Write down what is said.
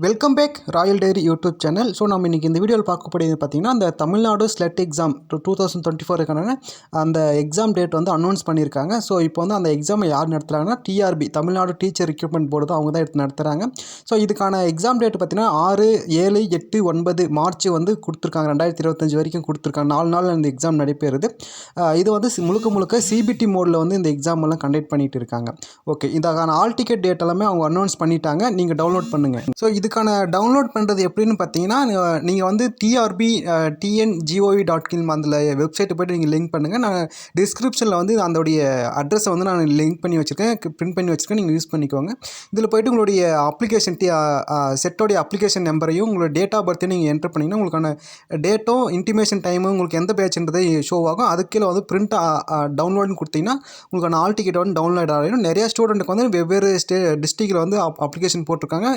Welcome back royal diary YouTube channel. So நம்ம இன்றைக்கி இந்த வீடியோவில் பார்க்கக்கூடியது பார்த்திங்கன்னா அந்த தமிழ்நாடு ஸ்லெட் எக்ஸாம் 2024 அந்த எக்ஸாம் டேட் வந்து அனௌன்ஸ் பண்ணியிருக்காங்க. ஸோ இப்போ வந்து அந்த எக்ஸாமை யார் நடத்துகிறாங்கன்னா TRB Tamil Nadu teacher recruitment board தான் அவங்க தான் எடுத்து நடத்துகிறாங்க. ஸோ இதுக்கான எக்ஸாம் டேட் பார்த்திங்கன்னா 6, 7, 8, 9 மார்ச் வந்து கொடுத்துருக்காங்க. 2025 வரைக்கும் கொடுத்துருக்காங்க. 4 நாள் இந்த எக்ஸாம் நடைபெறுது. இது வந்து முழுக்க சிபிடி மோடில் வந்து இந்த எக்ஸாம் எல்லாம் கண்டக்ட் பண்ணிட்டு இருக்காங்க. ஓகே, இதுக்கான ஆல் டிக்கெட் டேட் எல்லாமே அவங்க அனௌன்ஸ் பண்ணிட்டாங்க. நீங்கள் டவுன்லோட் பண்ணுங்கள். ஸோ இதுக்கான டவுன்லோட் பண்ணுறது எப்படின்னு பார்த்தீங்கன்னா, நீங்கள் வந்து டிஆர்பி tngov.in அந்த வெப்சைட்டை போய்ட்டு நீங்கள் லிங்க் பண்ணுங்கள். நான் டிஸ்கிரிப்ஷனில் வந்து அதோடைய அட்ரஸை வந்து நான் லிங்க் பண்ணி வச்சுருக்கேன், பிரிண்ட் பண்ணி வச்சுருக்கேன். நீங்கள் யூஸ் பண்ணிக்கோங்க. இதில் போய்ட்டு உங்களுடைய அப்ளிகேஷன் செட்டோடைய அப்ளிகேஷன் நம்பரையும் உங்களோட டேட் ஆஃப் பர்த்தையும் நீங்கள் என்டர் பண்ணிங்கன்னா உங்களுக்கான டேட்டும் இன்டிமேஷன் டைமும் உங்களுக்கு எந்த பேட்ச்ன்றதை ஷோ ஆகும். அதுக்கு கீழே வந்து பிரிண்ட் டவுன்லோடுன்னு கொடுத்தீங்கன்னா உங்களுக்கான ஆல் டிக்கெட் வந்து டவுன்லோட் ஆகிடும். நிறையா ஸ்டூடெண்ட்டுக்கு வந்து வெவ்வேறு டிஸ்ட்ரிக்டில் வந்து அப்ளிகேஷன் போட்டிருக்காங்க.